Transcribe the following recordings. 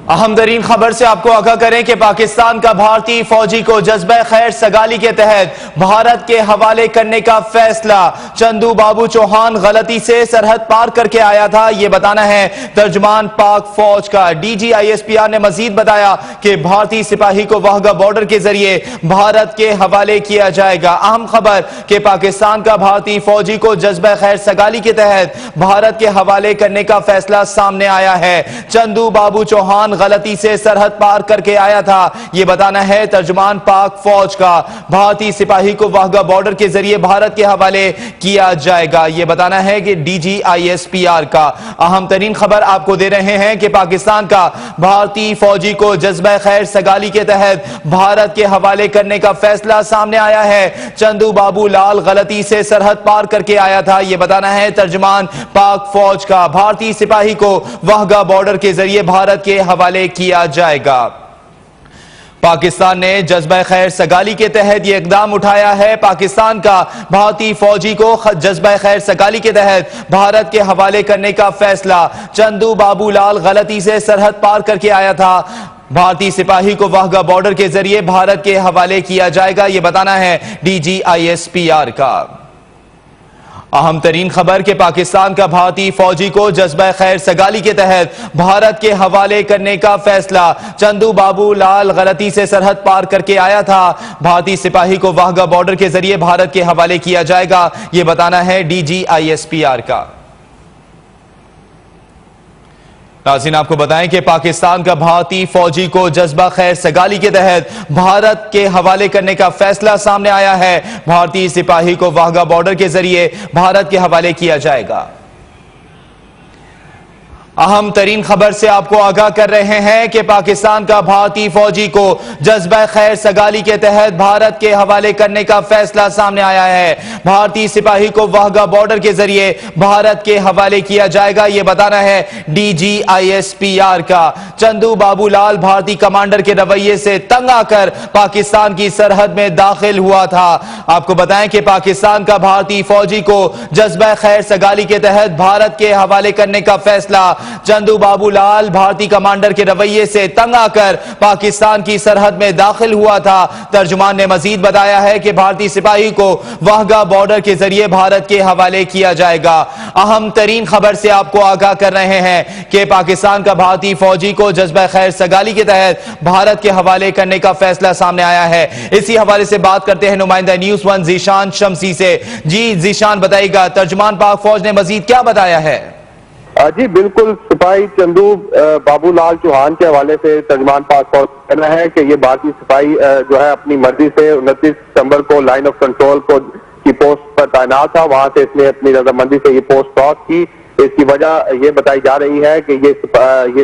अहम तरीन खबर से आपको आगाह करें कि पाकिस्तान का भारतीय फौजी को जज्बे खैर सगाली के तहत भारत के हवाले करने का फैसला। चंदू बाबू चौहान गलती से सरहद पार करके आया था, यह बताना है तर्जमान पाक फौज का। DGISPR ने मजीद बताया कि भारतीय सिपाही को वाघा बॉर्डर के जरिए भारत के हवाले किया जाएगा। अहम खबर कि पाकिस्तान का भारतीय फौजी को जज्बे खैर सगाली के तहत भारत के हवाले करने का फैसला सामने आया है। चंदू बाबू चौहान गलती से सरहद पार करके आया था, यह बताना है तर्जुमान पाक फौज का। भारतीय सिपाही को वाघा बॉर्डर के जरिए भारत के हवाले किया जाएगा, यह बताना है कि DGISPR का। अहम तरीन खबर आपको दे रहे हैं कि पाकिस्तान का भारतीय फौजी को जज्बे खैर सगाली के तहत भारत के हवाले करने का फैसला सामने आया है। चंदू बाबू लाल गलती से सरहद पार करके आया था, यह बताना है तर्जुमान पाक फौज का। भारतीय सिपाही को वाघा बॉर्डर के जरिए भारत के हवाले किया जाएगा। पाकिस्तान ने जज्बा खैर सगाली के तहत यह इकदाम उठाया है। पाकिस्तान का भारतीय फौजी को जज्बा खैर सगाली के तहत भारत के हवाले करने का फैसला। चंदू बाबू लाल गलती से सरहद पार करके आया था, भारतीय सिपाही को वाघा बॉर्डर के जरिए भारत के हवाले किया जाएगा, यह बताना है DGISPR का। अहम तरीन खबर के पाकिस्तान का भारतीय फौजी को जज्बा खैर सगाली के तहत भारत के हवाले करने का फैसला। चंदू बाबू लाल गलती से सरहद पार करके आया था, भारतीय सिपाही को वाघा बॉर्डर के जरिए भारत के हवाले किया जाएगा, यह बताना है DGISPR का। नाज़रीन आपको बताएं कि पाकिस्तान का भारतीय फौजी को जज्बा खैर सगाली के तहत भारत के हवाले करने का फैसला सामने आया है। भारतीय सिपाही को वाघा बॉर्डर के जरिए भारत के हवाले किया जाएगा। अहम तरीन खबर से आपको आगाह कर रहे हैं कि पाकिस्तान का भारतीय फौजी को जज्बा खैर सगाली के तहत भारत के हवाले करने का फैसला सामने आया है। भारतीय सिपाही को वाघा बॉर्डर के जरिए भारत के हवाले किया जाएगा, यह बताना है DGISPR का। चंदू बाबू लाल भारतीय कमांडर के रवैये से तंग आकर पाकिस्तान की सरहद में दाखिल हुआ था। आपको बताएं कि पाकिस्तान का भारतीय फौजी को जज्बा खैर सगाली के तहत भारत के हवाले करने का फैसला। चंदू बाबू लाल भारतीय कमांडर के रवैये से तंग आकर पाकिस्तान की सरहद में दाखिल हुआ था। तर्जुमान ने मजीद बताया है कि भारतीय सिपाही को वाघा बॉर्डर के जरिए भारत के हवाले किया जाएगा। अहम तरीन खबर से आपको आगाह कर रहे हैं कि पाकिस्तान का भारतीय फौजी को जज्बा खैर सगाली के तहत भारत के हवाले करने का फैसला सामने आया है। इसी हवाले से बात करते हैं नुमाइंदा न्यूज़ 1 जीशान शमसी से। जी जीशान बताइएगा, तर्जुमान पाक फौज ने मजीद क्या बताया है? जी बिल्कुल, सिपाही चंदू बाबूलाल चौहान के हवाले से तर्जुमान पाक फौज कहना है कि ये भारतीय सिपाही जो है अपनी मर्जी से 29 सितंबर को लाइन ऑफ कंट्रोल की पोस्ट पर तैनात था, वहां से इसने अपनी रजामंदी से ये पोस्ट क्रॉस की। इसकी वजह ये बताई जा रही है कि ये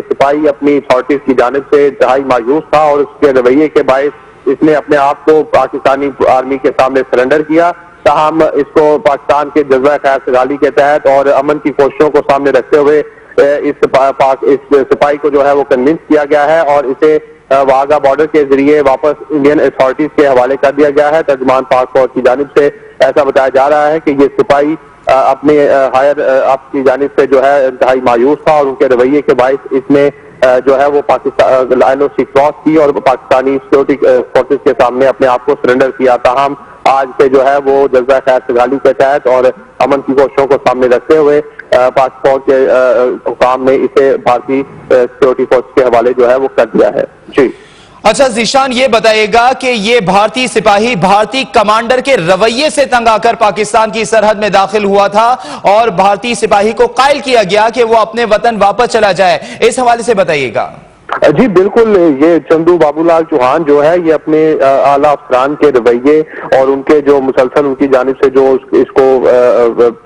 सिपाही अपनी अथॉरिटीज की जानिब से इंतहाई मायूस था और उसके रवैये के बायस इसने अपने आप को पाकिस्तानी आर्मी के सामने सरेंडर किया। ताहम इसको पाकिस्तान के जज्बा खैर सगाली के तहत और अमन की कोशिशों को सामने रखते हुए इस सिपाही को जो है वो कन्विंस किया गया है और इसे वाघा बॉर्डर के जरिए वापस इंडियन अथॉरिटीज के हवाले कर दिया गया है। तर्जुमान पाक फौज की जानिब से ऐसा बताया जा रहा है कि ये सिपाही अपने हायर अप की जानिब से जो है इंतहाई मायूस था और उनके रवैये के बायस इसने जो है वो पाकिस्तान लाइन ऑफ क्रॉस की और पाकिस्तानी सिक्योरिटी फोर्सेज के सामने अपने आप को सरेंडर किया। ताहम आज से जो है वो जज्बा खैर सगाली के तहत और अमन की कोशिशों को सामने रखते हुए पाक फौज के हुकाम ने इसे भारतीय सिक्योरिटी फोर्स के हवाले जो है वो कर दिया है। जी अच्छा जीशान, ये बताइएगा कि ये भारतीय सिपाही भारतीय कमांडर के रवैये से तंग आकर पाकिस्तान की सरहद में दाखिल हुआ था और भारतीय सिपाही को कायल किया गया कि वो अपने वतन वापस चला जाए, इस हवाले से बताइएगा। जी बिल्कुल, ये चंदू बाबूलाल चौहान जो है ये अपने आला अफसरान के रवैये और उनके जो मुसलसल उनकी जानिब से जो इसको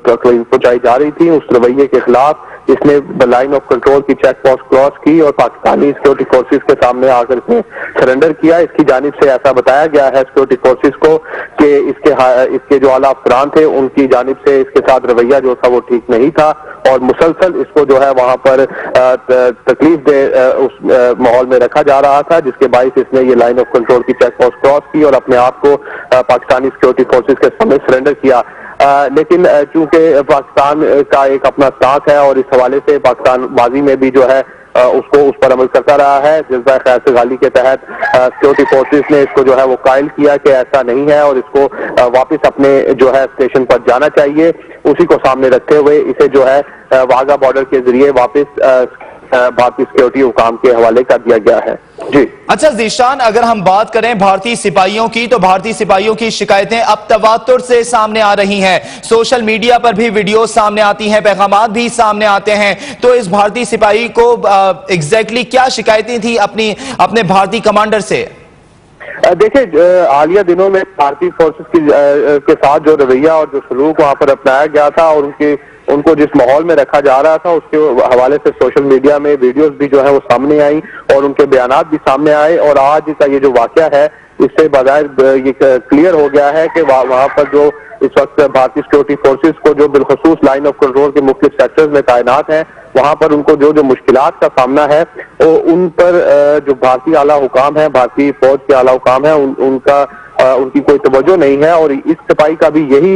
पहुंचाई जा रही थी उस रवैये के खिलाफ इसने लाइन ऑफ कंट्रोल की चेक पोस्ट क्रॉस की और पाकिस्तानी सिक्योरिटी फोर्सेस के सामने आकर इसने सरेंडर किया। इसकी जानिब से ऐसा बताया गया है सिक्योरिटी फोर्सेस को कि इसके जो आला अफसरान थे उनकी जानिब से इसके साथ रवैया जो था वो ठीक नहीं था और मुसलसल इसको जो है वहां पर तकलीफ दे उस माहौल में रखा जा रहा था, जिसके बायस इसने ये लाइन ऑफ कंट्रोल की चेक पोस्ट क्रॉस की और अपने आप को पाकिस्तानी सिक्योरिटी फोर्सेस के सामने सरेंडर किया। लेकिन चूंकि पाकिस्तान का एक अपना स्टांस है और इस हवाले से पाकिस्तान माजी में भी जो है उसको उस पर अमल करता रहा है। जज्बा खैर सगाली के तहत सिक्योरिटी फोर्सेस ने इसको जो है वो कायल किया कि ऐसा नहीं है और इसको वापस अपने जो है स्टेशन पर जाना चाहिए। उसी को सामने रखते हुए इसे जो है वाघा बॉर्डर के जरिए वापस भारतीय सिक्योरिटी हुकाम के हवाले कर दिया गया है। जी अच्छा ज़ीशान, अगर हम बात करें भारतीय सिपाहियों की, तो भारतीय सिपाहियों की शिकायतें अब तवातुर से सामने आ रही हैं। सोशल मीडिया पर भी वीडियो सामने आती हैं, पैगामात भी सामने आते हैं। तो इस भारतीय सिपाही को एग्जैक्टली क्या शिकायतें थी अपने भारतीय कमांडर से? देखिए, हालिया दिनों में भारतीय फोर्सेस के साथ जो रवैया और जो सलूक वहां पर अपनाया गया था और उनको जिस माहौल में रखा जा रहा था उसके हवाले से सोशल मीडिया में वीडियोस भी जो है वो सामने आई और उनके बयानात भी सामने आए। और आज का ये जो वाकया है इससे बज़ाहिर ये क्लियर हो गया है कि वहां पर जो इस वक्त भारतीय सिक्योरिटी फोर्सेस को जो बिलखसूस लाइन ऑफ कंट्रोल के मुख्तलिफ सेक्टर्स में तैनात हैं, वहां पर उनको जो मुश्किलात का सामना है वो उन पर जो भारतीय आला हुकाम है, भारतीय फौज के आला हुकाम है, उनकी कोई तवज्जो नहीं है। और इस सिपाही का भी यही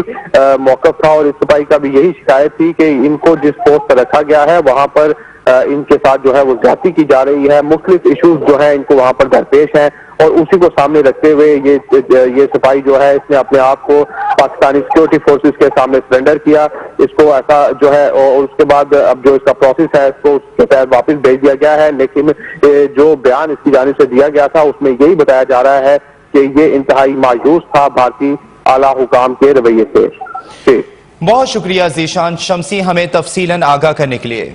मौकफ था और इस सिपाही का भी यही शिकायत थी कि इनको जिस पोस्ट पर रखा गया है वहां पर इनके साथ जो है वो ज्यादती की जा रही है। मुख्तलिफ इशूज जो है इनको वहां पर दरपेश हैं और उसी को सामने रखते हुए ये सिपाही जो है इसने अपने आप को पाकिस्तानी सिक्योरिटी फोर्सेस के सामने सरेंडर किया। इसको ऐसा जो है और उसके बाद अब जो इसका प्रोसेस है इसको उसके तहत वापस भेज दिया गया है। लेकिन जो बयान इसकी जानिब से दिया गया था उसमें यही बताया जा रहा है कि ये इंतहाई मायूस था भारतीय आला हुकाम के रवैये से। बहुत शुक्रिया ज़ीशान शमसी हमें तफसीलन आगाह करने के लिए।